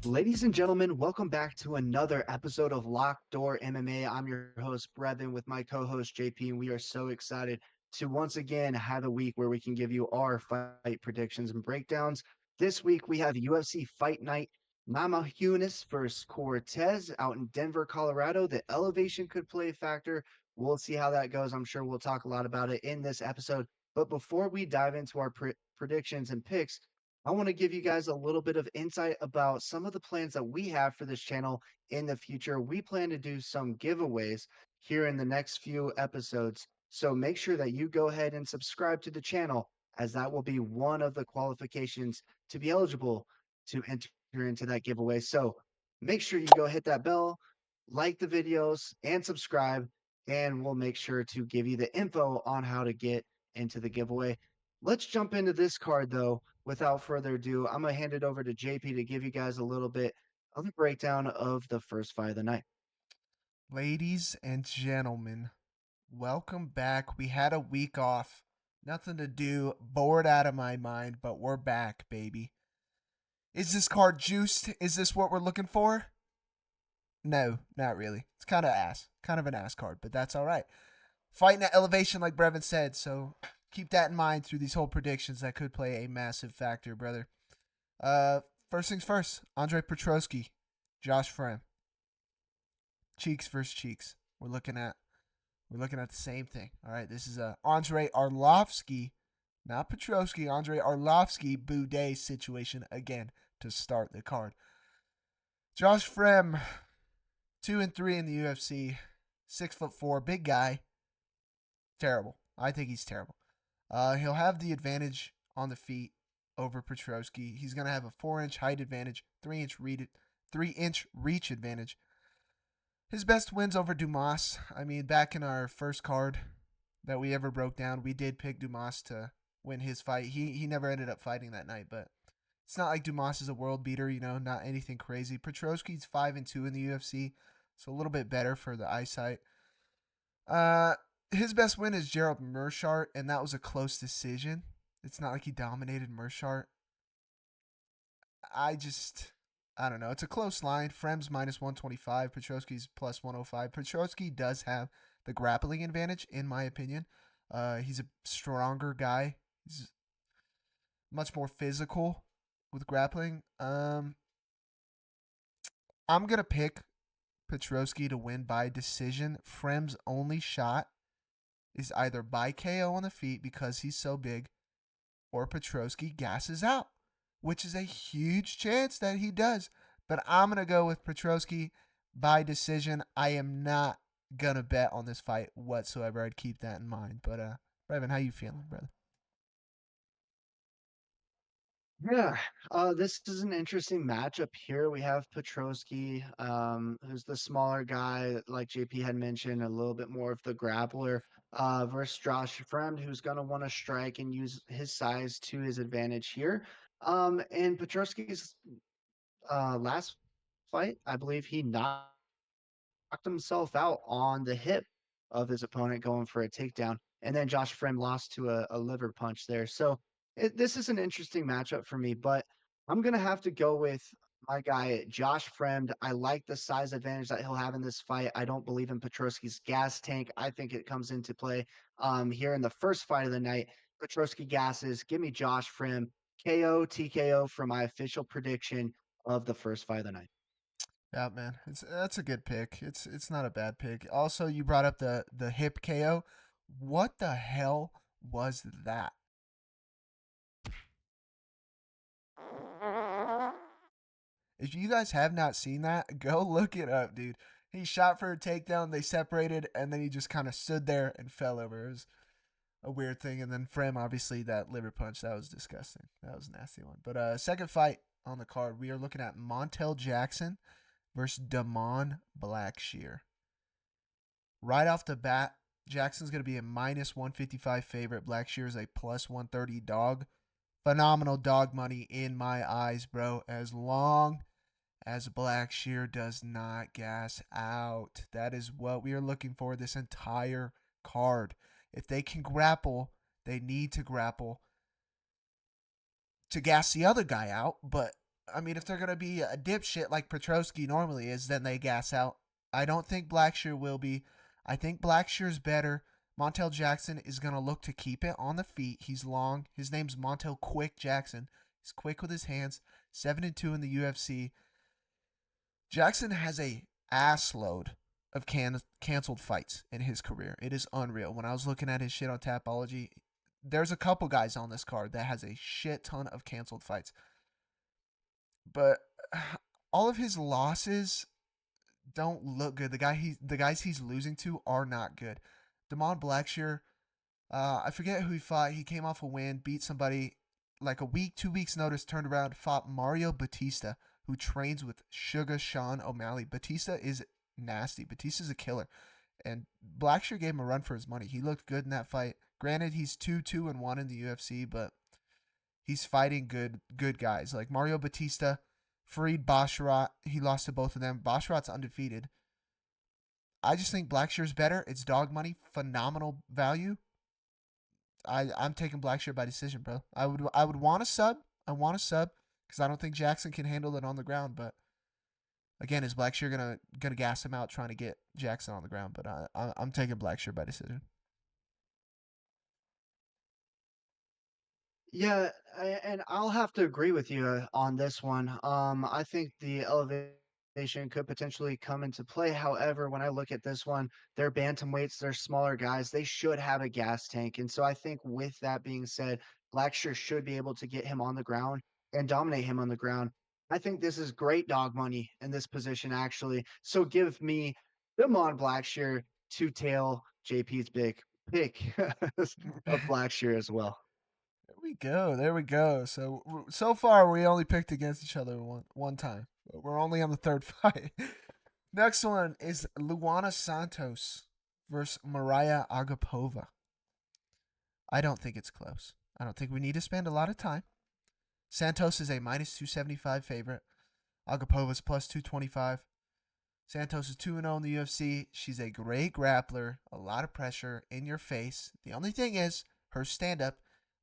Ladies and gentlemen, welcome back to another episode of Locked Door MMA. I'm your host, Brevin, with my co host, JP, and we are so excited to once again have a week where we can give you our fight predictions and breakdowns. This week, we have UFC Fight Night Namajunas versus Cortez out in Denver, Colorado. The elevation could play a factor. We'll see how that goes. I'm sure we'll talk a lot about it in this episode. But before we dive into our predictions and picks, I want to give you guys a little bit of insight about some of the plans that we have for this channel in the future. We plan to do some giveaways here in the next few episodes. So make sure that you go ahead and subscribe to the channel, as that will be one of the qualifications to be eligible to enter into that giveaway. So make sure you go hit that bell, like the videos, and subscribe, and we'll make sure to give you the info on how to get into the giveaway. Let's jump into this card though. Without further ado, I'm going to hand it over to JP to give you guys a little bit of a breakdown of the first fight of the night. Ladies and gentlemen, welcome back. We had a week off, nothing to do, bored out of my mind, but we're back, baby. Is this card juiced? Is this what we're looking for? No, not really. It's kind of an ass card, but that's all right. Fighting at elevation, like Brevin said, so keep that in mind through these whole predictions. That could play a massive factor, brother. Uh, First things first. Andre Petroski, Josh Frem, cheeks versus cheeks. We're looking at the same thing. All right, this is a Andre Arlovsky, not Petroski, Andre Arlovsky Boudet situation again to start the card. Josh Frem, 2-3 in the UFC, 6'4", big guy. Terrible. I think he's terrible. He'll have the advantage on the feet over Petroski. He's gonna have a 4-inch height advantage, 3-inch reach advantage. His best wins over Dumas. I mean, back in our first card that we ever broke down, we did pick Dumas to win his fight. He never ended up fighting that night, but it's not like Dumas is a world beater, not anything crazy. Petroski's 5-2 in the UFC, so a little bit better for the eyesight. His best win is Gerald Meerschaert, and that was a close decision. It's not like he dominated Meerschaert. I don't know. It's a close line. Frem's minus 125. Petroski's plus 105. Petroski does have the grappling advantage, in my opinion. He's a stronger guy. He's much more physical with grappling. I'm going to pick Petroski to win by decision. Frem's only shot is either by KO on the feet because he's so big, or Petroski gasses out, which is a huge chance that he does. But I'm going to go with Petroski by decision. I am not going to bet on this fight whatsoever. I'd keep that in mind. But, Brevin, how you feeling, brother? Yeah, this is an interesting matchup here. We have Petroski, who's the smaller guy, like JP had mentioned, a little bit more of the grappler, versus Josh Fremd, who's going to want to strike and use his size to his advantage here. And Petroski's last fight, I believe he knocked himself out on the hip of his opponent going for a takedown. And then Josh Frem lost to a liver punch there. So this is an interesting matchup for me, but I'm going to have to go with my guy, Josh Fremd. I like the size advantage that he'll have in this fight. I don't believe in Petroski's gas tank. I think it comes into play here in the first fight of the night. Petroski gases. Give me Josh Frem. KO, TKO for my official prediction of the first fight of the night. Yeah, man, that's a good pick. It's not a bad pick. Also, you brought up the hip KO. What the hell was that? If you guys have not seen that, go look it up, dude. He shot for a takedown, they separated, and then he just kind of stood there and fell over. It was a weird thing. And then Frem, obviously, that liver punch, that was disgusting. That was a nasty one. But second fight on the card, we are looking at Montel Jackson versus Damon Blackshear. Right off the bat, Jackson's going to be a minus 155 favorite. Blackshear is a plus 130 dog. Phenomenal dog money in my eyes, bro. As long as Blackshear does not gas out. That is what we are looking for this entire card. If they can grapple, they need to grapple to gas the other guy out, but I mean, if they're gonna be a dipshit like Petrosky normally is, then they gas out. I don't think Blackshear will be. I think Blackshear's better. Montel Jackson is gonna look to keep it on the feet. He's long. His name's Montel Quick Jackson. He's quick with his hands. 7-2 in the UFC. Jackson has a ass load of canceled fights in his career. It is unreal. When I was looking at his shit on Tapology, there's a couple guys on this card that has a shit ton of canceled fights. But all of his losses don't look good. The guys he's losing to are not good. Damon Blackshear, I forget who he fought. He came off a win, beat somebody like a week, 2 weeks notice, turned around, fought Mario Batista, who trains with Sugar Sean O'Malley. Batista is nasty. Batista's a killer. And Blackshear gave him a run for his money. He looked good in that fight. Granted, he's 2-1 in the UFC, but he's fighting good guys. Like Mario Batista, Fareed Basharat. He lost to both of them. Basharat's undefeated. I just think Blackshear's better. It's dog money, phenomenal value. I'm taking Blackshear by decision, bro. I would want a sub. I want a sub because I don't think Jackson can handle it on the ground. But again, is Blackshear gonna gas him out trying to get Jackson on the ground? But I'm taking Blackshear by decision. Yeah, and I'll have to agree with you on this one. I think the elevation could potentially come into play. However, when I look at this one, they're bantamweights, they're smaller guys. They should have a gas tank. And so I think with that being said, Blackshear should be able to get him on the ground and dominate him on the ground. I think this is great dog money in this position, actually. So give me them on Blackshear to tail JP's big pick of Blackshear as well. There we go. There we go. So far we only picked against each other one time. But we're only on the third fight. Next one is Luana Santos versus Mariah Agapova. I don't think it's close. I don't think we need to spend a lot of time. Santos is a minus 275 favorite. Agapova's plus 225. Santos is 2-0 in the UFC. She's a great grappler, a lot of pressure in your face. The only thing is, her stand up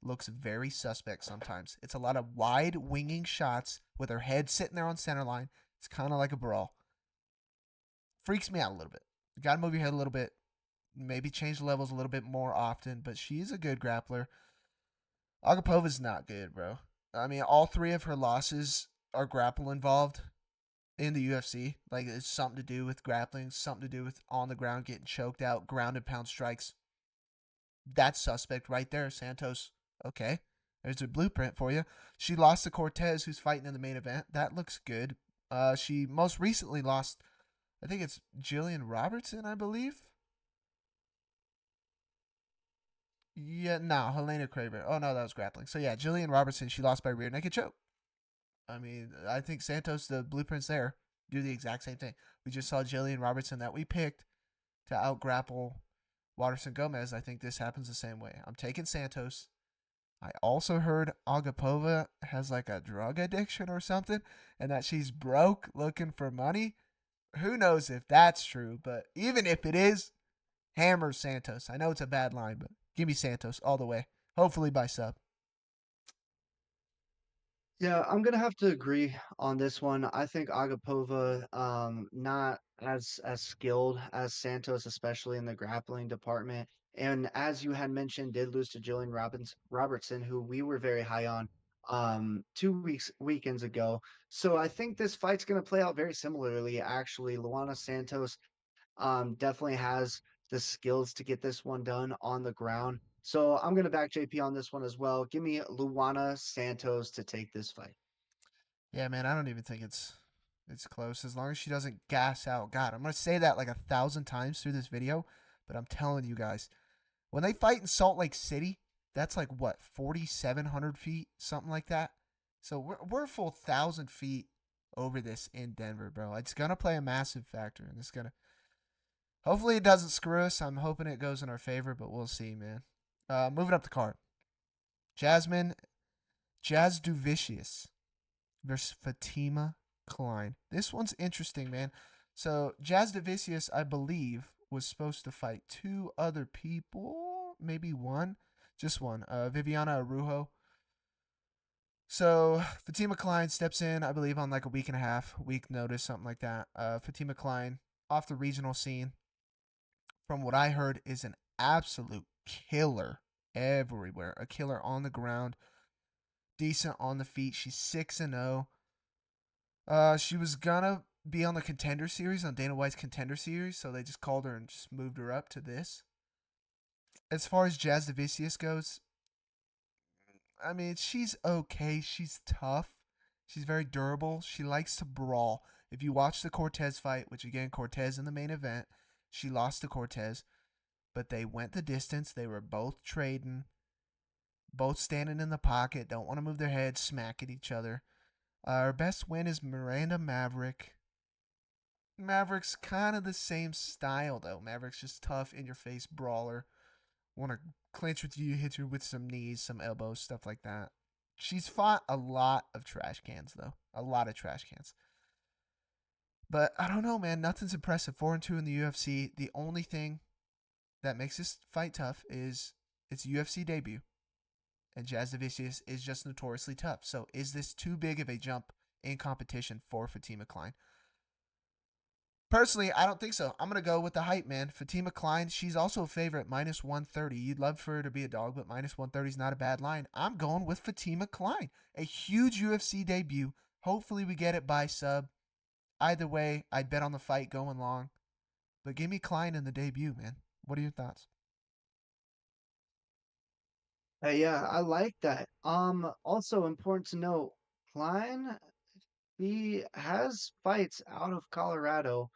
looks very suspect sometimes. It's a lot of wide winging shots with her head sitting there on center line. It's kind of like a brawl. Freaks me out a little bit. You got to move your head a little bit. Maybe change the levels a little bit more often, but she's a good grappler. Agapova's not good, bro. I mean, all three of her losses are grapple involved in the UFC. Like, it's something to do with grappling, something to do with on the ground getting choked out, ground and pound strikes. That's suspect right there, Santos. Okay, there's a blueprint for you. She lost to Cortez, who's fighting in the main event. That looks good. She most recently lost, I think it's Jillian Robertson, I believe. Yeah, no, Helena Craver. Oh, no, that was grappling. So, yeah, Jillian Robertson, she lost by rear naked choke. I mean, I think Santos, the blueprint's there, do the exact same thing. We just saw Jillian Robertson that we picked to out grapple Waterson Gomez. I think this happens the same way. I'm taking Santos. I also heard Agapova has like a drug addiction or something and that she's broke looking for money. Who knows if that's true, but even if it is, hammer Santos. I know it's a bad line, but give me Santos all the way. Hopefully by sub. Yeah, I'm gonna have to agree on this one. I think Agapova, not as skilled as Santos, especially in the grappling department. And as you had mentioned, did lose to Jillian Robertson, who we were very high on 2 weekends ago. So I think this fight's gonna play out very similarly. Actually, Luana Santos definitely has the skills to get this one done on the ground. So I'm gonna back JP on this one as well. Give me Luana Santos to take this fight. Yeah, man, I don't even think it's close as long as she doesn't gas out. God, I'm gonna say that like 1,000 times through this video, but I'm telling you guys, when they fight in Salt Lake City, that's like what 4,700 feet, something like that. So we're a full 1,000 feet over this in Denver, bro. It's gonna play a massive factor, and it's gonna. Hopefully, it doesn't screw us. I'm hoping it goes in our favor, but we'll see, man. Moving up the card, Jasmine Jazz Duvicius versus Fatima Klein. This one's interesting, man. So Jazz Duvicius, I believe, was supposed to fight two other people, maybe one, just one. Viviana Arujo. So Fatima Klein steps in, I believe, on like a week and a half, week notice, something like that. Fatima Klein off the regional scene, from what I heard, is an absolute killer everywhere. A killer on the ground, decent on the feet. She's 6-0. She was gonna be on the Contender Series, on Dana White's Contender Series, so they just called her and just moved her up to this. As far as Jazz Devicius goes, I mean, she's okay. She's tough. She's very durable. She likes to brawl. If you watch the Cortez fight, which again, Cortez in the main event, she lost to Cortez, but they went the distance. They were both trading, both standing in the pocket, don't want to move their heads, smack at each other. Our best win is Miranda Maverick. Maverick's kind of the same style, though. Maverick's just tough, in your face brawler. Want to clinch with you, hit you with some knees, some elbows, stuff like that. She's fought a lot of trash cans, though. A lot of trash cans. But I don't know, man. Nothing's impressive. 4-2 in the UFC. The only thing that makes this fight tough is its UFC debut. And Jazz Devicius is just notoriously tough. So is this too big of a jump in competition for Fatima Klein? Personally, I don't think so. I'm going to go with the hype, man. Fatima Klein, she's also a favorite, minus 130. You'd love for her to be a dog, but minus 130 is not a bad line. I'm going with Fatima Klein. A huge UFC debut. Hopefully we get it by sub. Either way, I'd bet on the fight going long. But give me Klein in the debut, man. What are your thoughts? Yeah, I like that. Also important to note, Klein, he has fights out of Colorado.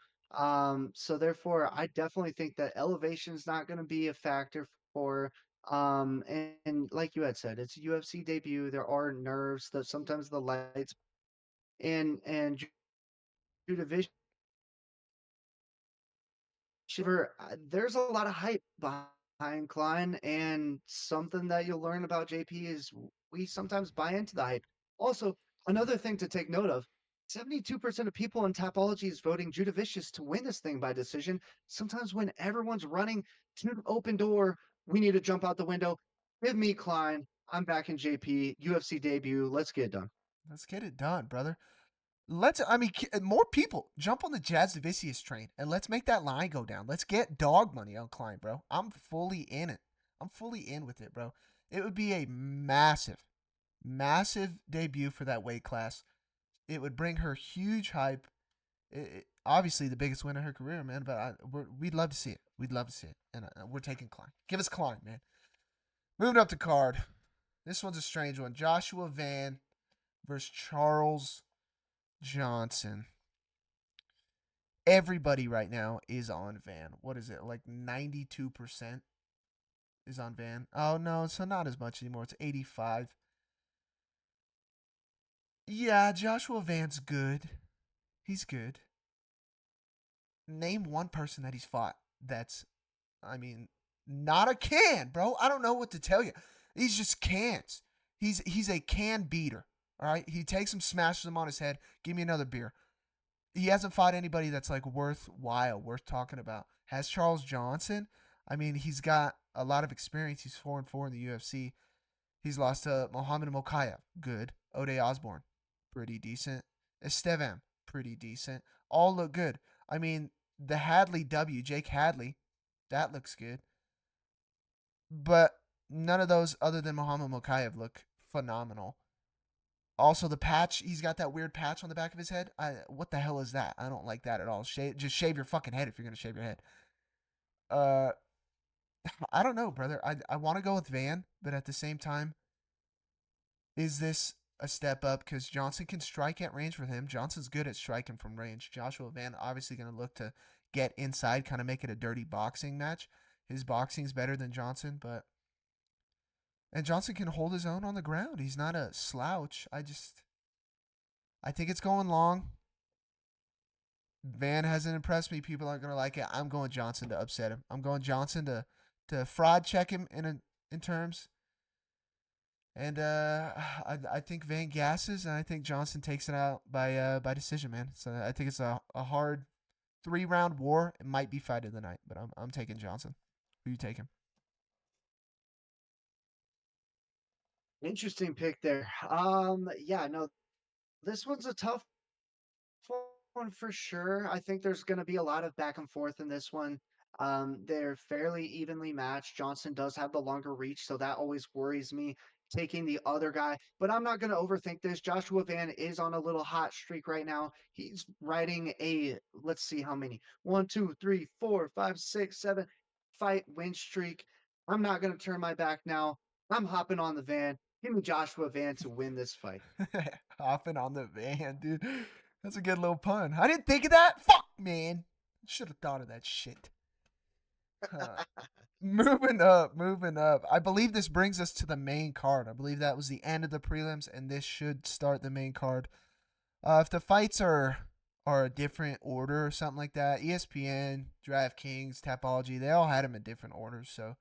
So therefore, I definitely think that elevation is not going to be a factor for. And like you had said, it's a UFC debut. There are nerves that sometimes the lights and Judah Shiver, there's a lot of hype behind Klein, and something that you'll learn about JP is we sometimes buy into the hype. Also, another thing to take note of, 72% of people in Tapology is voting Judah Vicious to win this thing by decision. Sometimes when everyone's running to an open door, we need to jump out the window. Give me Klein. I'm back in JP, UFC debut. Let's get it done. Let's get it done, brother. I mean, more people jump on the Jazz Devicius train and let's make that line go down. Let's get dog money on Klein, bro. I'm fully in it. I'm fully in with it, bro. It would be a massive, massive debut for that weight class. It would bring her huge hype. Obviously, the biggest win of her career, man. But we'd love to see it. We'd love to see it. And we're taking Klein. Give us Klein, man. Moving up to card. This one's a strange one. Joshua Van versus Charles Johnson. Everybody right now is on Van. What is it? Like 92% is on Van. Oh no, so not as much anymore. It's 85. Yeah, Joshua Van's good. He's good. Name one person that he's fought that's, I mean, not a can, bro. I don't know what to tell you. He's just cans. He's a can beater. All right, he takes him, smashes him on his head. Give me another beer. He hasn't fought anybody that's like worthwhile, worth talking about. Has Charles Johnson? I mean, he's got a lot of experience. He's 4-4 in the UFC. He's lost to Mohamed Mokayev, good. Ode Osborne, pretty decent. Estevam, pretty decent. All look good. I mean, the Hadley W, Jake Hadley, that looks good. But none of those other than Mohamed Mokayev look phenomenal. Also, the patch, he's got that weird patch on the back of his head. What the hell is that? I don't like that at all. Just shave your fucking head if you're going to shave your head. Uh, I don't know, brother. I want to go with Van, but at the same time, is this a step up? Because Johnson can strike at range with him. Johnson's good at striking from range. Joshua Van obviously going to look to get inside, kind of make it a dirty boxing match. His boxing's better than Johnson, but and Johnson can hold his own on the ground. He's not a slouch. I think it's going long. Van hasn't impressed me. People aren't gonna like it. I'm going Johnson to upset him. I'm going Johnson to fraud check him in terms. And I think Van gasses, and I think Johnson takes it out by decision, man. So I think it's a hard 3-round war. It might be fight of the night, but I'm taking Johnson. Who you taking? Interesting pick there. Yeah, no, this one's a tough one for sure. I think there's going to be a lot of back and forth in this one. They're fairly evenly matched. Johnson does have the longer reach, so that always worries me taking the other guy. But I'm not going to overthink this. Joshua Van is on a little hot streak right now. He's riding a, let's see how many, one, two, three, four, five, six, seven fight win streak. I'm not going to turn my back now. I'm hopping on the van. Give me Joshua Van to win this fight. Hopping on the van, dude. That's a good little pun. I didn't think of that. Fuck, man. Should have thought of that shit. Huh. Moving up, moving up. I believe this brings us to the main card. I believe that was the end of the prelims, and this should start the main card. If the fights are a different order or something like that, ESPN, DraftKings, Tapology, they all had them in different orders, so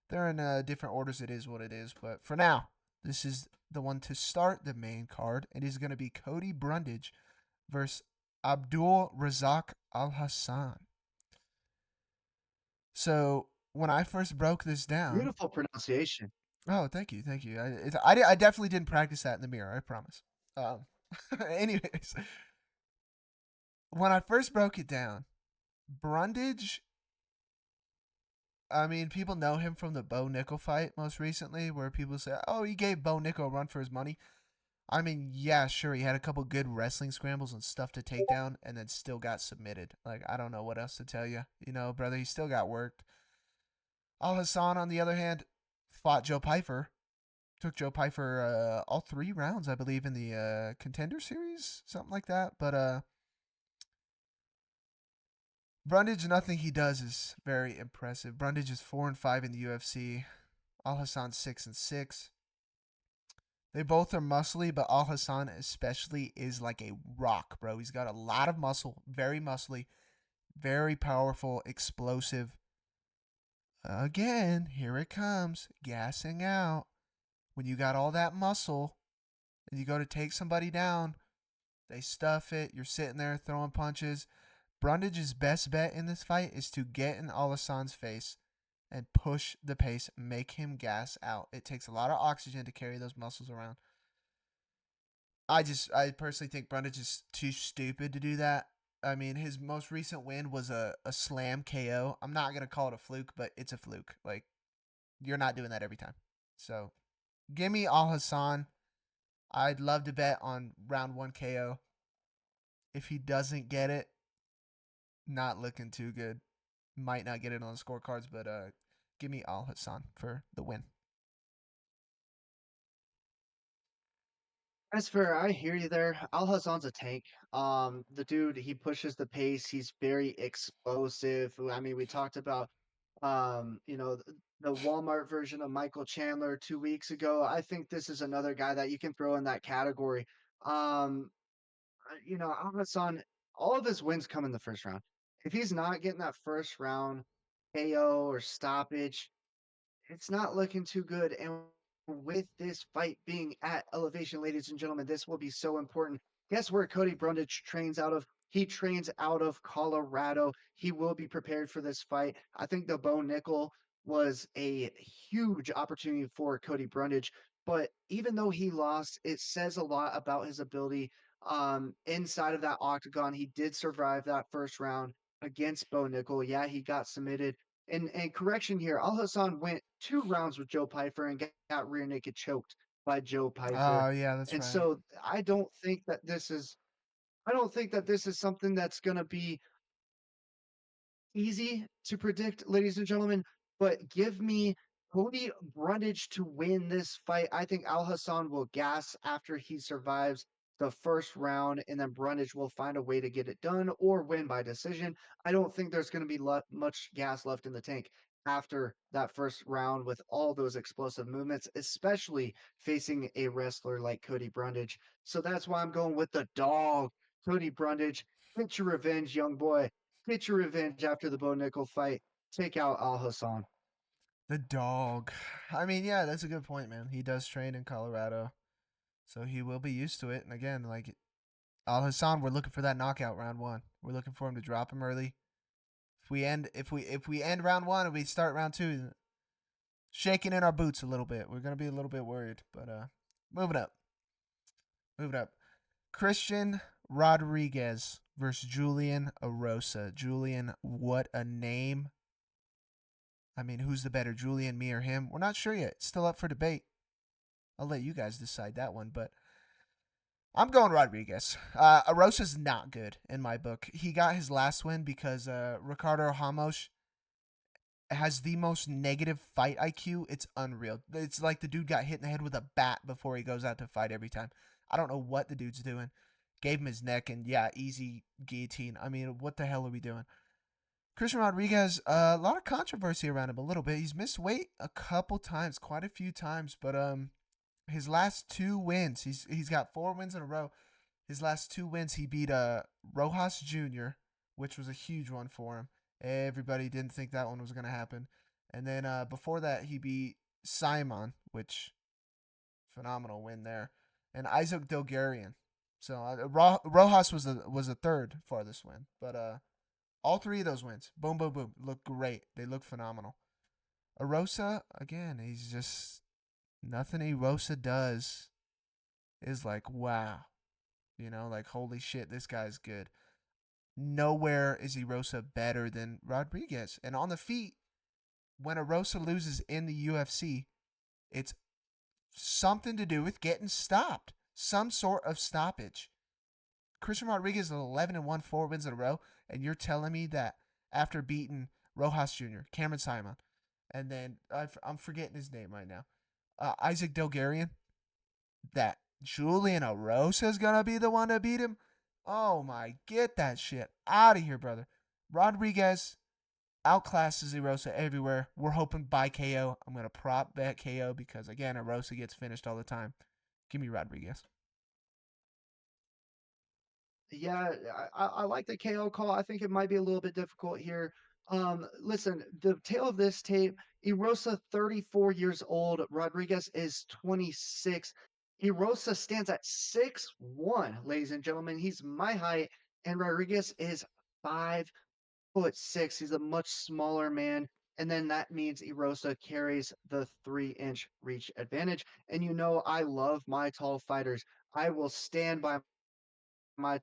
they're in different orders. It is what it is. But for now, this is the one to start the main card. It is going to be Cody Brundage versus Abdul Razak Al Hassan. So when I first broke this down, Beautiful pronunciation. oh, thank you, thank you. I definitely didn't practice that in the mirror. I promise. Um, anyways, when I first broke it down, Brundage. I mean, people know him from the Bo Nickel fight most recently, where people say, "Oh, he gave Bo Nickel a run for his money." I mean, yeah, sure, he had a couple good wrestling scrambles and stuff to take down, and then still got submitted. Like, I don't know what else to tell you. You know, brother, he still got worked. Al Hassan, on the other hand, fought Joe Pyfer. Took Joe Pyfer all 3 rounds, I believe, in the contender series, something like that. But Brundage, nothing he does is very impressive. Brundage is 4-5 in the UFC. Al Hassan 6-6. They both are muscly, but Al Hassan especially is like a rock, bro. He's got a lot of muscle, very muscly, very powerful, explosive. Again, here it comes, gassing out. When you got all that muscle and you go to take somebody down, they stuff it. You're sitting there throwing punches. Brundage's best bet in this fight is to get in Al Hassan's face and push the pace, make him gas out. It takes a lot of oxygen to carry those muscles around. I personally think Brundage is too stupid to do that. I mean, his most recent win was a slam KO. I'm not gonna call it a fluke, but it's a fluke. Like, you're not doing that every time. So give me Al Hassan. I'd love to bet on round 1 KO. If he doesn't get it, not looking too good. Might not get it on the scorecards, but give me Al Hassan for the win. That's fair. I hear you there. Al Hassan's a tank. The dude, he pushes the pace. He's very explosive. I mean, we talked about, the Walmart version of Michael Chandler 2 weeks ago. I think this is another guy that you can throw in that category. Al Hassan, all of his wins come in the first round. If he's not getting that first round KO or stoppage, it's not looking too good. And with this fight being at elevation, ladies and gentlemen, this will be so important. Guess where Cody Brundage trains out of? He trains out of Colorado. He will be prepared for this fight. I think the Bo Nickel was a huge opportunity for Cody Brundage. But even though he lost, it says a lot about his ability inside of that octagon. He did survive that first round against Bo Nickel. Yeah, he got submitted and correction here, Al Hassan went 2 rounds with Joe Pyfer and got rear naked choked by Joe Pyfer. Oh, yeah, that's And right. so I don't think that this is something that's gonna be easy to predict, ladies and gentlemen, but give me Cody Brundage to win this fight. I think Al Hassan will gas after he survives the first round, and then Brundage will find a way to get it done or win by decision. I don't think there's going to be much gas left in the tank after that first round with all those explosive movements, especially facing a wrestler like Cody Brundage. So that's why I'm going with the dog, Cody Brundage. Get your revenge, young boy. Get your revenge after the Bo Nickel fight. Take out Al Hassan. The dog. I mean, yeah, that's a good point, man. He does train in Colorado, so he will be used to it. And again, like Al Hassan, we're looking for that knockout round 1. We're looking for him to drop him early. If we end round 1 and we start round 2, shaking in our boots a little bit. We're gonna be a little bit worried, but moving up, moving up. Christian Rodriguez versus Julian Erosa. Julian, what a name! I mean, who's the better, Julian, me, or him? We're not sure yet. It's still up for debate. I'll let you guys decide that one, but I'm going Rodriguez. Arosa's not good in my book. He got his last win because Ricardo Ramos has the most negative fight IQ. It's unreal. It's like the dude got hit in the head with a bat before he goes out to fight every time. I don't know what the dude's doing. Gave him his neck and yeah, easy guillotine. I mean, what the hell are we doing? Christian Rodriguez, a lot of controversy around him a little bit. He's missed weight a couple times, quite a few times, but his last two wins, he's got 4 wins in a row. His last 2 wins, he beat Rojas Jr., which was a huge one for him. Everybody didn't think that one was going to happen. And then before that, he beat Simon, which phenomenal win there, and Isaac Delgarian. So Rojas was the third farthest win, but all three of those wins, boom, boom, boom, look great. They look phenomenal. Erosa, again, he's just nothing Erosa does is like wow, like holy shit, this guy's good. Nowhere is Erosa better than Rodriguez, and on the feet, when Erosa loses in the UFC, it's something to do with getting stopped, some sort of stoppage. Christian Rodriguez is 11-1, 4 wins in a row, and you're telling me that after beating Rojas Jr., Cameron Simon, and then I'm forgetting his name right now, Isaac Delgarian, that Julian Erosa is gonna be the one to beat him? Oh my, get that shit out of here, brother. Rodriguez outclasses Erosa everywhere. We're hoping by KO. I'm gonna prop bet KO because again, Erosa gets finished all the time. Give me Rodriguez. Yeah, I like the KO call. I think it might be a little bit difficult here. Listen, the tail of this tape, Erosa 34 years old, Rodriguez is 26. Erosa stands at 6'1", ladies and gentlemen. He's my height, and Rodriguez is 5'6". He's a much smaller man. And then that means Erosa carries the 3-inch reach advantage. And I love my tall fighters. I will stand by my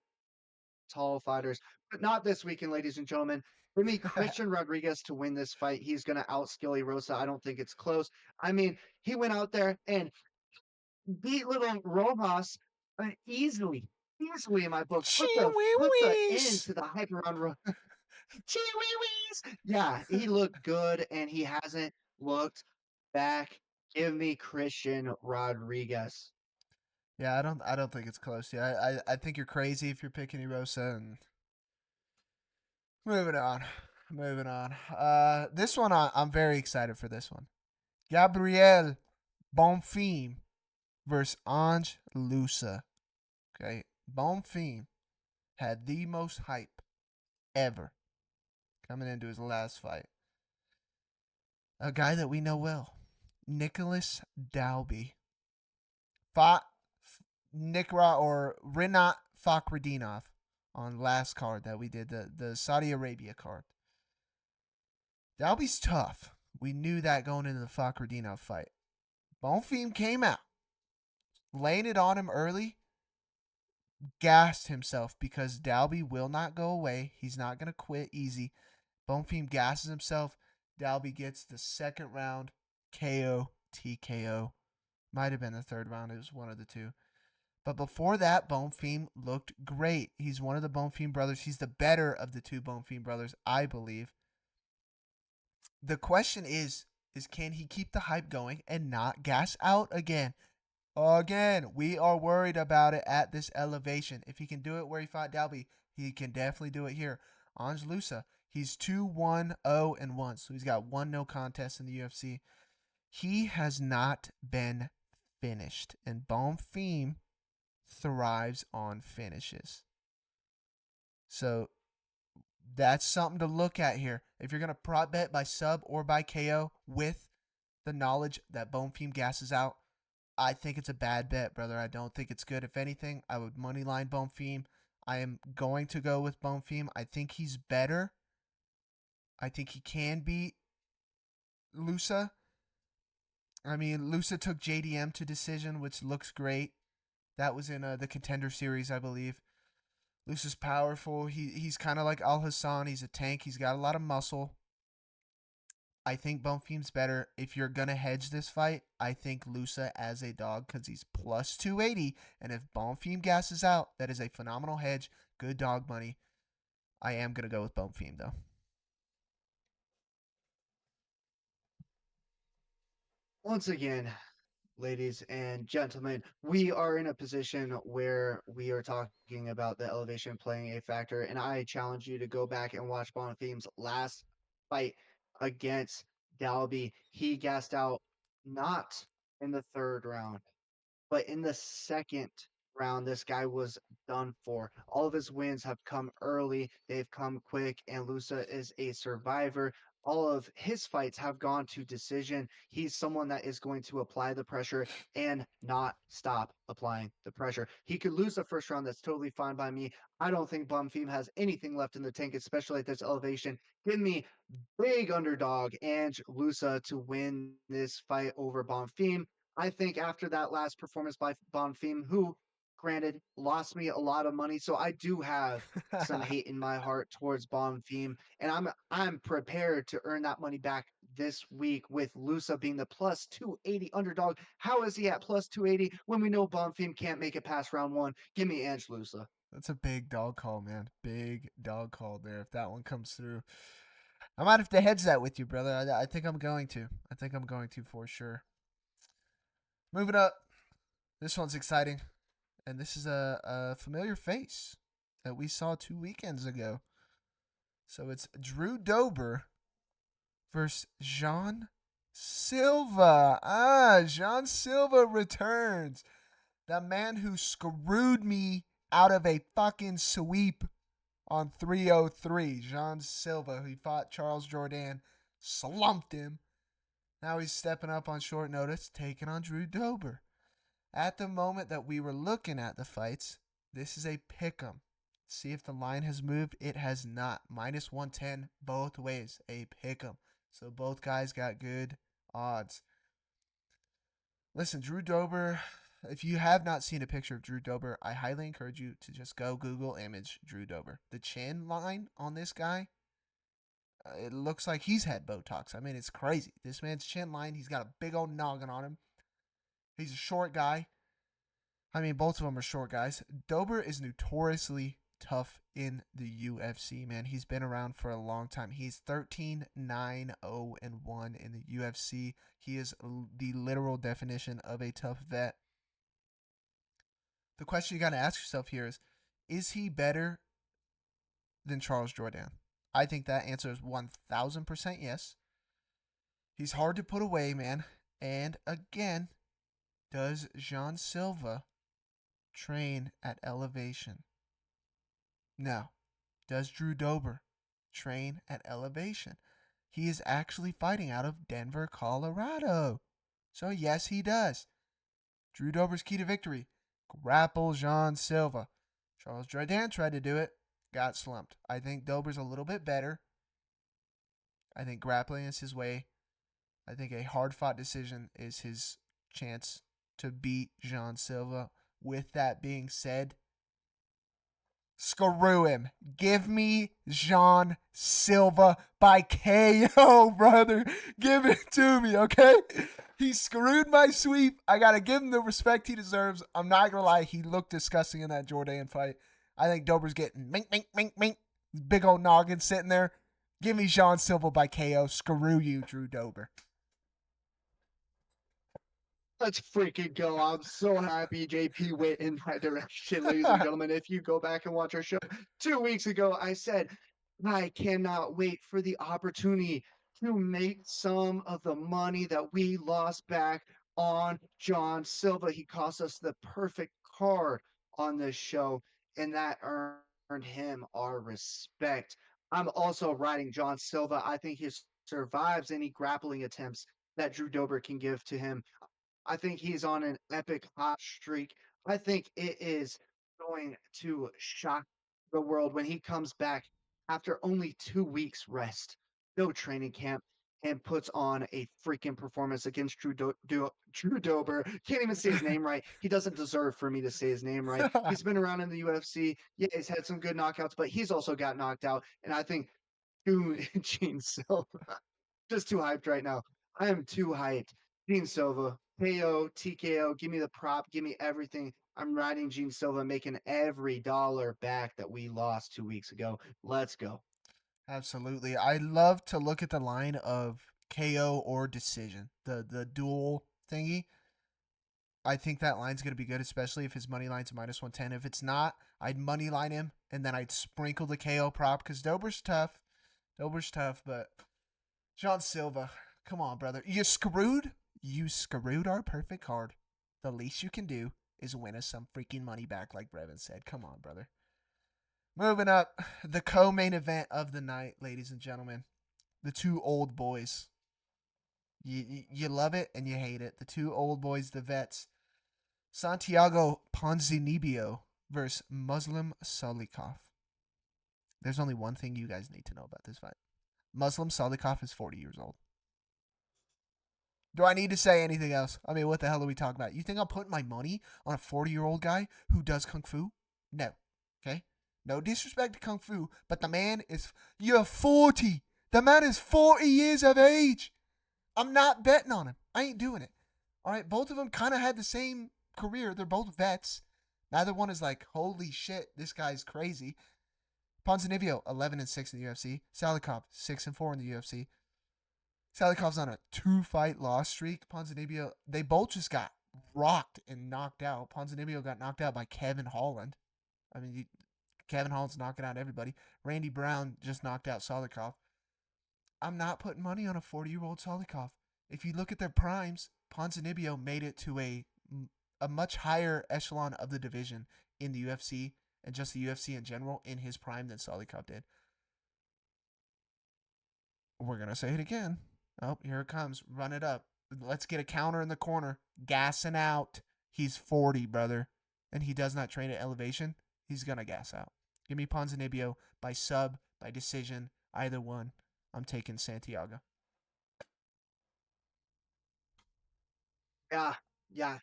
tall fighters, but not this weekend, ladies and gentlemen. For me, Christian Rodriguez to win this fight, he's going to outskill Erosa. I don't think it's close. I mean, he went out there and beat little Rojas easily in my book. Put the end Chee-wee-wees. to the hype around Chee-wee-wees. Yeah, he looked good and he hasn't looked back. Give me Christian Rodriguez. Yeah, I don't think it's close. Yeah, I think you're crazy if you're picking Erosa. And moving on, moving on. This one I'm very excited for. This one, Gabriel Bonfim versus Ange Lusa. Okay, Bonfim had the most hype ever coming into his last fight. A guy that we know well, Nicholas Dalby, fought Nikra or Rinat Fakhredinov on last card that we did, the Saudi Arabia card. Dalby's tough. We knew that going into the Fakhredinov fight. Bonfim came out, laying it on him early, gassed himself because Dalby will not go away. He's not going to quit easy. Bonfim gasses himself. Dalby gets the second round KO, TKO. Might have been the third round. It was one of the two. But before that, Bonfim looked great. He's one of the Bonfim brothers. He's the better of the two Bonfim brothers, I believe. The question is can he keep the hype going and not gas out again? Again, we are worried about it at this elevation. If he can do it where he fought Dalby, he can definitely do it here. Ange Lusa, he's 2-1-0-1, so he's got one no contest in the UFC. He has not been finished, and Bonfim thrives on finishes. So that's something to look at here. If you're going to prop bet by sub or by KO with the knowledge that Bonfim gasses out, I think it's a bad bet, brother. I don't think it's good. If anything, I would moneyline Bonfim. I am going to go with Bonfim. I think he's better. I think he can beat Lusa. I mean, Lusa took JDM to decision, which looks great. That was in the Contender Series, I believe. Lusa's powerful. He's kind of like Al Hassan. He's a tank. He's got a lot of muscle. I think Bonfim's better. If you're gonna hedge this fight, I think Lusa as a dog because he's plus 280, and if Bonfim gasses out, that is a phenomenal hedge. Good dog money. I am gonna go with Bonfim though. Once again, ladies and gentlemen, we are in a position where we are talking about the elevation playing a factor, and I challenge you to go back and watch Bonfim's last fight against Dalby. He gassed out not in the third round, but in the second round, this guy was done for. All of his wins have come early, they've come quick, and Lusa is a survivor. All of his fights have gone to decision. He's someone that is going to apply the pressure and not stop applying the pressure. He could lose the first round. That's totally fine by me. I don't think Bumfim has anything left in the tank, especially at this elevation. Give me big underdog and Lusa to win this fight over Bonfim. I think after that last performance by Bonfim, who granted lost me a lot of money, so I do have some hate in my heart towards Bonfim, and I'm prepared to earn that money back this week with Lusa being the plus 280 underdog. How is he at plus 280 when we know Bonfim can't make it past round one? Give me Ange Lusa. That's a big dog call, man. Big dog call there. If that one comes through, I might have to hedge that with you, brother. I think I'm going to. I think I'm going to for sure. Moving up. This one's exciting. And this is a familiar face that we saw 2 weekends ago. So it's Drew Dober versus Jean Silva. Jean Silva returns. The man who screwed me out of a fucking sweep on 303. Jean Silva, who fought Charles Jourdain, slumped him. Now he's stepping up on short notice, taking on Drew Dober. At the moment that we were looking at the fights, this is a pick'em. See if the line has moved. It has not. Minus 110 both ways. A pick'em. So both guys got good odds. Listen, Drew Dober, if you have not seen a picture of Drew Dober, I highly encourage you to just go Google image Drew Dober. The chin line on this guy, it looks like he's had Botox. I mean, it's crazy. This man's chin line, he's got a big old noggin on him. He's a short guy. I mean, both of them are short guys. Dober is notoriously tough in the UFC, man. He's been around for a long time. He's 13-9-0-1 in the UFC. He is the literal definition of a tough vet. The question you got to ask yourself here is he better than Charles Jourdain? I think that answer is 1,000% yes. He's hard to put away, man. And again, does Jean Silva train at elevation? No. Does Drew Dober train at elevation? He is actually fighting out of Denver, Colorado. So yes, he does. Drew Dober's key to victory: grapple Jean Silva. Charles Jourdain tried to do it, got slumped. I think Dober's a little bit better. I think grappling is his way. I think a hard-fought decision is his chance to beat Jean Silva. With that being said, screw him. Give me Jean Silva by KO, brother. Give it to me, okay? He screwed my sweep. I got to give him the respect he deserves. I'm not going to lie. He looked disgusting in that Jourdain fight. I think Dober's getting mink, mink, mink, mink. Big old noggin sitting there. Give me Jean Silva by KO. Screw you, Drew Dober. Let's freaking go. I'm so happy JP went in that direction, ladies and gentlemen. If you go back and watch our show 2 weeks ago, I said, I cannot wait for the opportunity to make some of the money that we lost back on John Silva. He cost us the perfect card on this show, and that earned him our respect. I'm also riding John Silva. I think he survives any grappling attempts that Drew Dober can give to him. I think he's on an epic hot streak. I think it is going to shock the world when he comes back after only 2 weeks rest. No training camp. and puts on a freaking performance against Drew Dober. Can't even say his name right. He doesn't deserve for me to say his name right. He's been around in the UFC. Yeah, he's had some good knockouts, but he's also got knocked out. And I think Gene Silva, just too hyped right now. I am too hyped. Gene Silva, KO, TKO, give me the prop, give me everything. I'm riding Gene Silva, making every dollar back that we lost 2 weeks ago. Let's go. Absolutely. I love to look at the line of KO or decision, the dual thingy. I think that line's going to be good, especially if his money line's minus 110. If it's not, I'd money line him and then I'd sprinkle the KO prop because Dober's tough. Dober's tough, but John Silva, come on, brother. You screwed. You screwed our perfect card. The least you can do is win us some freaking money back, like Brevin said. Come on, brother. Moving up, the co-main event of the night, ladies and gentlemen. The two old boys. You love it and you hate it. The two old boys, the vets. Santiago Ponzinibbio versus Muslim Salikov. There's only one thing you guys need to know about this fight. Muslim Salikov is 40 years old. Do I need to say anything else? I mean, what the hell are we talking about? You think I'm putting my money on a 40-year-old guy who does Kung Fu? No. Okay? No disrespect to Kung Fu, but the man is... You're 40. The man is 40 years of age. I'm not betting on him. I ain't doing it. All right? Both of them kind of had the same career. They're both vets. Neither one is like, holy shit, this guy's crazy. Ponzinibbio, 11-6 in the UFC. Salikov, 6-4 in the UFC. Salikov's on a 2-fight loss streak. Ponzinibbio, they both just got rocked and knocked out. Ponzinibbio got knocked out by Kevin Holland. I mean, Kevin Holland's knocking out everybody. Randy Brown just knocked out Salikov. I'm not putting money on a 40-year-old Salikov. If you look at their primes, Ponzinibbio made it to a much higher echelon of the division in the UFC and just the UFC in general in his prime than Salikov did. We're going to say it again. Oh, here it comes. Run it up. Let's get a counter in the corner. Gassing out. He's 40, brother. And he does not train at elevation. He's going to gas out. Give me Ponzinibbio by sub, by decision, either one. I'm taking Santiago. Yeah, yeah.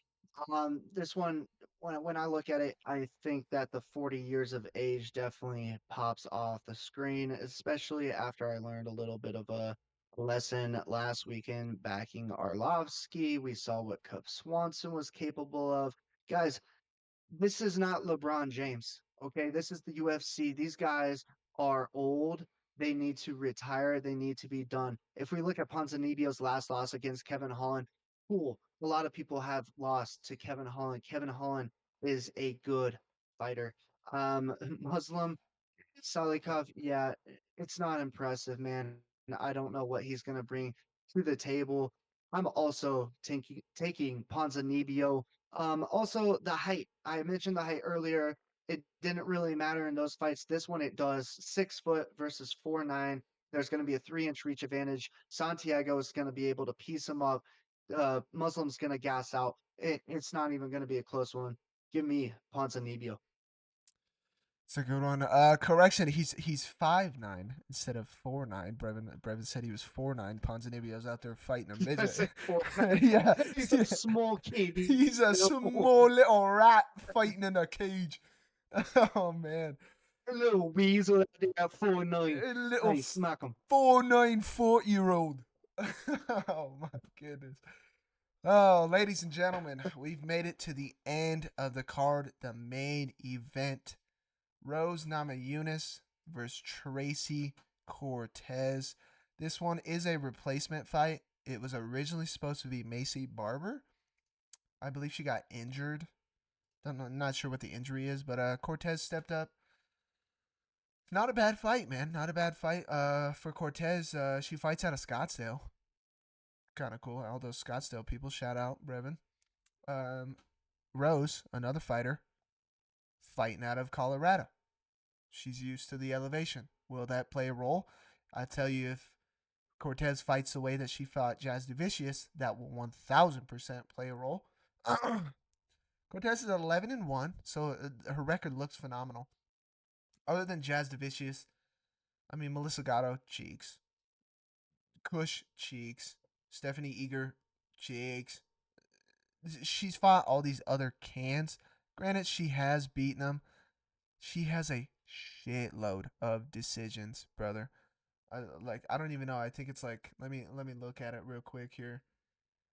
This one, when I look at it, I think that the 40 years of age definitely pops off the screen, especially after I learned a little bit of a lesson last weekend backing Arlovsky. We saw what Cub Swanson was capable of. Guys, this is not LeBron James. Okay, this is the UFC. These guys are old. They need to retire. They need to be done. If we look at Ponzinibbio's last loss against Kevin Holland, cool. A lot of people have lost to Kevin Holland. Kevin Holland is a good fighter. Muslim Salikov, yeah, it's not impressive, man. I don't know what he's going to bring to the table. I'm also taking Ponzinibbio. Also, the height. I mentioned the height earlier. It didn't really matter in those fights. This one, it does. 6 foot versus 4'9". There's going to be a 3-inch reach advantage. Santiago is going to be able to piece him up. Muslim's going to gas out. It's not even going to be a close one. Give me Ponzinibbio. It's a good one. Correction. He's 5'9" instead of 4'9". Brevin said he was 4'9". Ponzinibbio's out there fighting a I midget. said 4. Yeah, He's yeah. a small KB. He's a small little rat fighting in a cage. Oh man, A little weasel out there at 4'9". a little Hey, smack him. 4'9" 40-year-old. Oh my goodness. Oh, ladies and gentlemen, we've made it to the end of the card, the main event. Rose Namajunas versus Tracy Cortez. This one is a replacement fight. It was originally supposed to be Macy Barber. I believe she got injured. Not sure what the injury is, but Cortez stepped up. Not a bad fight, man. Not a bad fight. For Cortez, she fights out of Scottsdale. Kind of cool. All those Scottsdale people. Shout out, Brevin. Rose, another fighter, fighting out of Colorado. She's used to the elevation. Will that play a role? I tell you, if Cortez fights the way that she fought Jazz Devicius, that will 1000% play a role. Cortez is 11-1, so her record looks phenomenal. Other than Jazz Devicius, I mean, Melissa Gatto, cheeks. Kush cheeks. Stephanie Eager cheeks. She's fought all these other cans. Granted, she has beaten them. She has a shitload of decisions, brother. I don't even know. I think it's like let me look at it real quick here.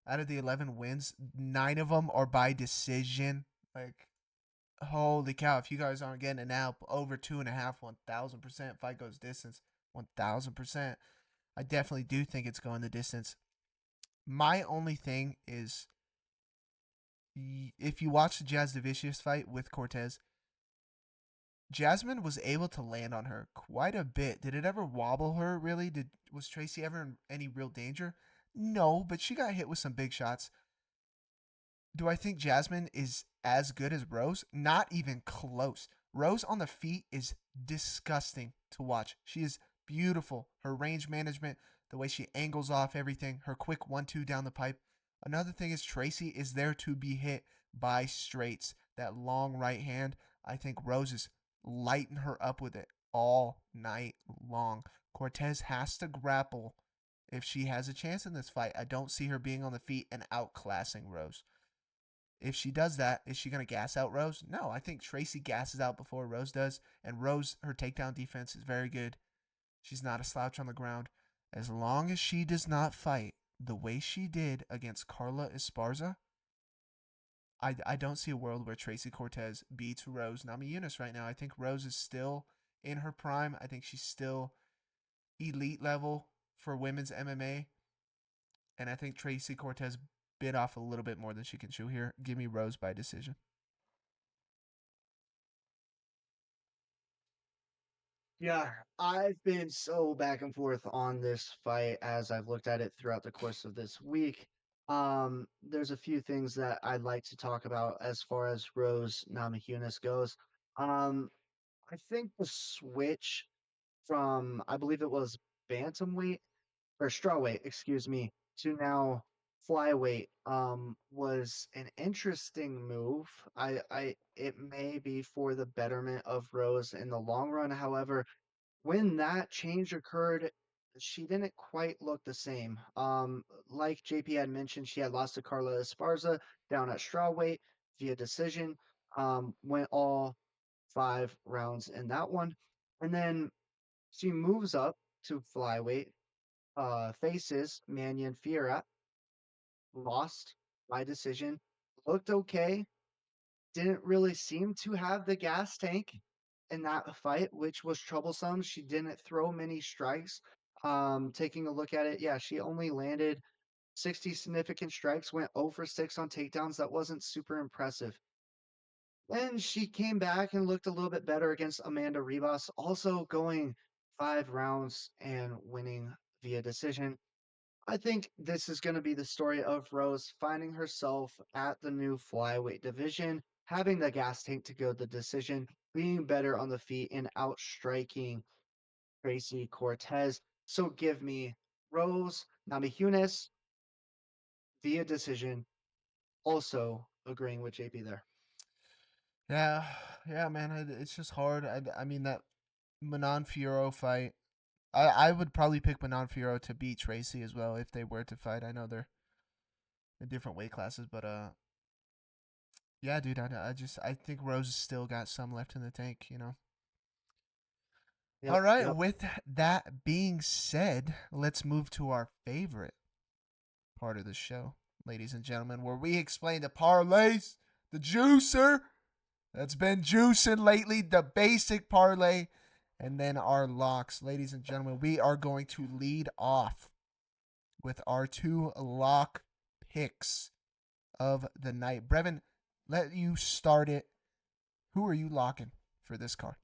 Out of the 11 wins, 9 of them are by decision. Like, holy cow! If you guys aren't getting it now, over 2.5, 1,000% fight goes distance, 1,000%. I definitely do think it's going the distance. My only thing is, if you watch the Jazz Devicius fight with Cortez, Jasmine was able to land on her quite a bit. Did it ever wobble her, really? Was Tracy ever in any real danger? No, but she got hit with some big shots. Do I think Jasmine is as good as Rose? Not even close. Rose on the feet is disgusting to watch. She is beautiful. Her range management, the way she angles off everything, her quick 1-2 down the pipe. Another thing is Tracy is there to be hit by straights. That long right hand, I think Rose is lighting her up with it all night long. Cortez has to grapple if she has a chance in this fight. I don't see her being on the feet and outclassing Rose. If she does that, is she going to gas out Rose? No, I think Tracy gasses out before Rose does. And Rose, her takedown defense is very good. She's not a slouch on the ground. As long as she does not fight the way she did against Carla Esparza, I don't see a world where Tracy Cortez beats Rose Namajunas right now. I think Rose is still in her prime. I think she's still elite level for women's MMA. And I think Tracy Cortez bit off a little bit more than she can chew here. Give me Rose by decision. Yeah, I've been so back and forth on this fight as I've looked at it throughout the course of this week. There's a few things that I'd like to talk about as far as Rose Namajunas goes. Um, I think the switch from I believe it was bantamweight or strawweight, excuse me, to now flyweight was an interesting move. I it may be for the betterment of Rose in the long run. However, when that change occurred, she didn't quite look the same. Like JP had mentioned, she had lost to Carla Esparza down at strawweight via decision. Went all 5 rounds in that one, and then she moves up to flyweight. Faces Mannion Fiera, lost by decision. Looked okay. Didn't really seem to have the gas tank in that fight, which was troublesome. She didn't throw many strikes. Taking a look at it, yeah, she only landed 60 significant strikes, went 0 for 6 on takedowns. That wasn't super impressive. Then she came back and looked a little bit better against Amanda Ribas, also going 5 rounds and winning via decision. I think this is going to be the story of Rose finding herself at the new flyweight division, having the gas tank to go the decision, being better on the feet, and outstriking Tracy Cortez. So give me Rose Namajunas via decision. Also agreeing with JP there. Yeah, yeah, man. It's just hard. I mean, that Manon Fiorot fight. I would probably pick Manon Fiorot to beat Tracy as well if they were to fight. I know they're in different weight classes, but yeah, dude. I think Rose has still got some left in the tank. You know. All Yep, right. yep. With that being said, let's move to our favorite part of the show, ladies and gentlemen, where we explain the parlays, the juicer that's been juicing lately, the basic parlay, and then our locks. Ladies and gentlemen, we are going to lead off with our 2 lock picks of the night. Brevin, let you start it. Who are you locking for this card?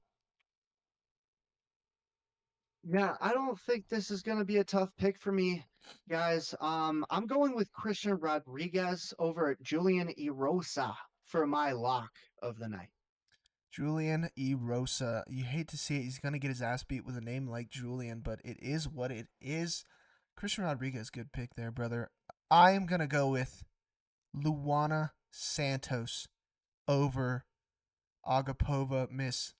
Yeah, I don't think this is going to be a tough pick for me, guys. I'm going with Christian Rodriguez over Julian Erosa for my lock of the night. Julian E. Rosa. You hate to see it. He's going to get his ass beat with a name like Julian, but it is what it is. Christian Rodriguez, good pick there, brother. I am going to go with Luana Santos over Agapova, Miss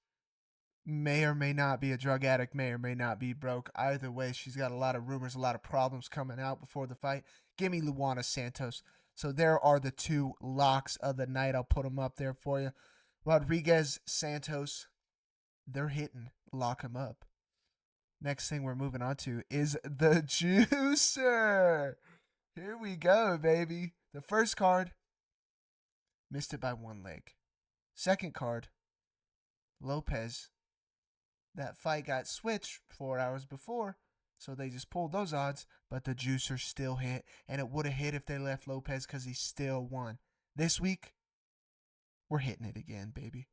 may or may not be a drug addict, may or may not be broke. Either way, she's got a lot of rumors, a lot of problems coming out before the fight. Give me Luana Santos. So there are the two locks of the night. I'll put them up there for you. Rodriguez, Santos, they're hitting. Lock them up. Next thing we're moving on to is the juicer. Here we go, baby. The first card, missed it by one leg. Second card, Lopez. That fight got switched 4 hours before, so they just pulled those odds, but the juicer still hit, and it would have hit if they left Lopez because he still won. This week, we're hitting it again, baby.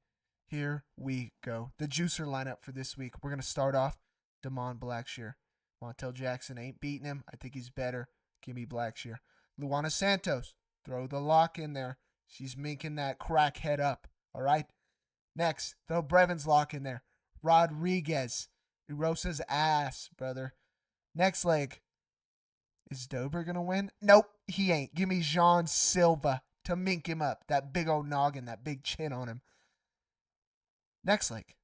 Here we go. The juicer lineup for this week. We're going to start off Damon Blackshear. Montel Jackson ain't beating him. I think he's better. Give me Blackshear. Luana Santos. Throw the lock in there. She's minking that crackhead up. All right? Next, throw Brevin's lock in there. Rodriguez. Erosa's ass, brother. Next leg. Is Dober going to win? Nope, he ain't. Give me Jean Silva to mink him up. That big old noggin, that big chin on him. Next leg.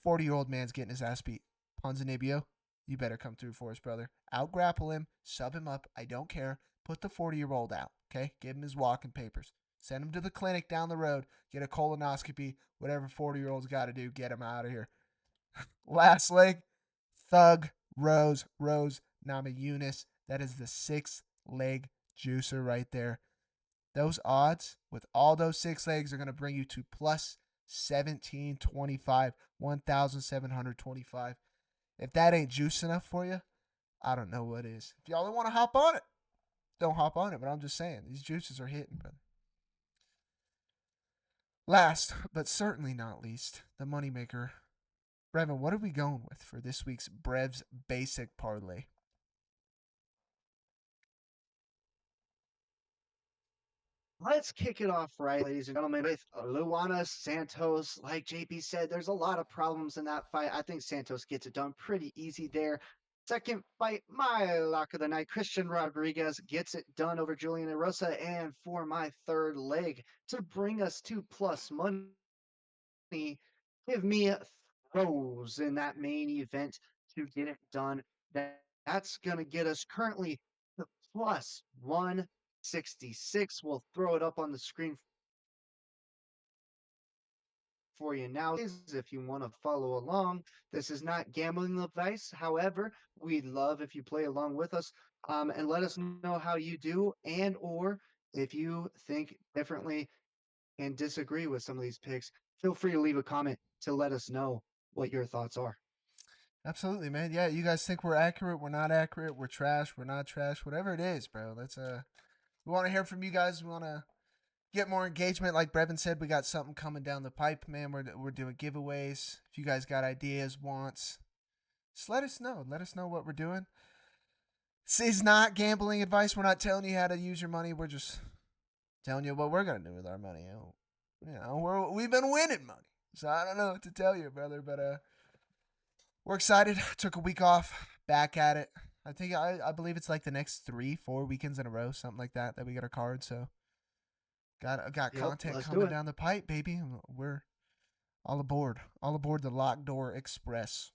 40-year-old man's getting his ass beat. Ponzinibbio, you better come through for us, brother. Out grapple him, sub him up. I don't care. Put the 40-year-old out, okay? Give him his walking papers. Send him to the clinic down the road. Get a colonoscopy. Whatever 40-year-old's got to do, get him out of here. Last leg, Thug Rose Namajunas. That is the 6-leg juicer right there. Those odds with all those 6 legs are going to bring you to plus 1725, 1,725. If that ain't juice enough for you, I don't know what is. If y'all don't want to hop on it, don't hop on it. But I'm just saying, these juices are hitting, brother. Last, but certainly not least, the moneymaker. Brevin, what are we going with for this week's Brev's Basic Parlay? Let's kick it off right, ladies and gentlemen, with Luana Santos. Like JP said, there's a lot of problems in that fight. I think Santos gets it done pretty easy there. Second fight, my lock of the night, Christian Rodriguez gets it done over Julian Erosa. And for my third leg, to bring us to plus money, give me throws in that main event to get it done. That's going to get us currently to plus 166. We'll throw it up on the screen for you now if you want to follow along. This is not gambling advice. However, we'd love if you play along with us, and let us know how you do, and or if you think differently and disagree with some of these picks, feel free to leave a comment to let us know what your thoughts are. Absolutely, man. Yeah, you guys think we're accurate, we're not accurate, we're trash, we're not trash, whatever it is, bro. Let's we want to hear from you guys. We want to get more engagement. Like Brevin said, we got something coming down the pipe, man. We're doing giveaways. If you guys got ideas, wants, just let us know. Let us know what we're doing. This is not gambling advice. We're not telling you how to use your money. We're just telling you what we're gonna do with our money. We've been winning money, so I don't know what to tell you, brother. But we're excited. Took a week off. Back at it. I believe it's like the next 3-4 weekends in a row, something like that we got a card. So got content coming down the pipe, baby. We're all aboard the Locked Door Express.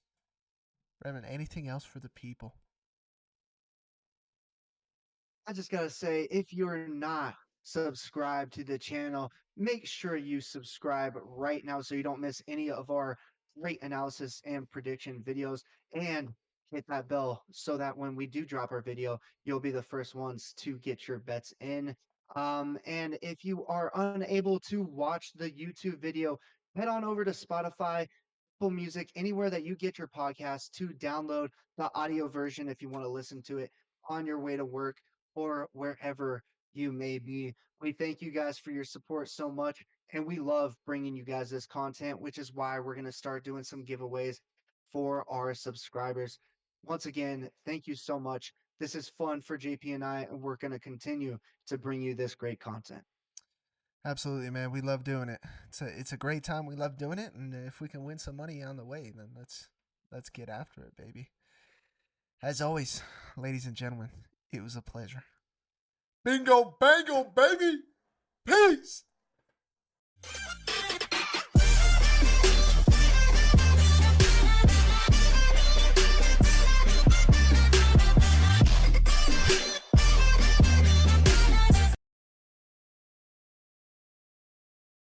Brevin, anything else for the people? I just gotta say, if you're not subscribed to the channel, make sure you subscribe right now so you don't miss any of our great analysis and prediction videos, and hit that bell so that when we do drop our video, you'll be the first ones to get your bets in. And if you are unable to watch the YouTube video, head on over to Spotify, Apple Music, anywhere that you get your podcast, to download the audio version if you want to listen to it on your way to work or wherever you may be. We thank you guys for your support so much, and we love bringing you guys this content, which is why we're going to start doing some giveaways for our subscribers. Once again, thank you so much. This is fun for JP and I, and we're going to continue to bring you this great content. Absolutely, man. We love doing it. It's a great time. We love doing it, and if we can win some money on the way, then let's get after it, baby. As always, ladies and gentlemen, it was a pleasure. Bingo, bango, baby. Peace.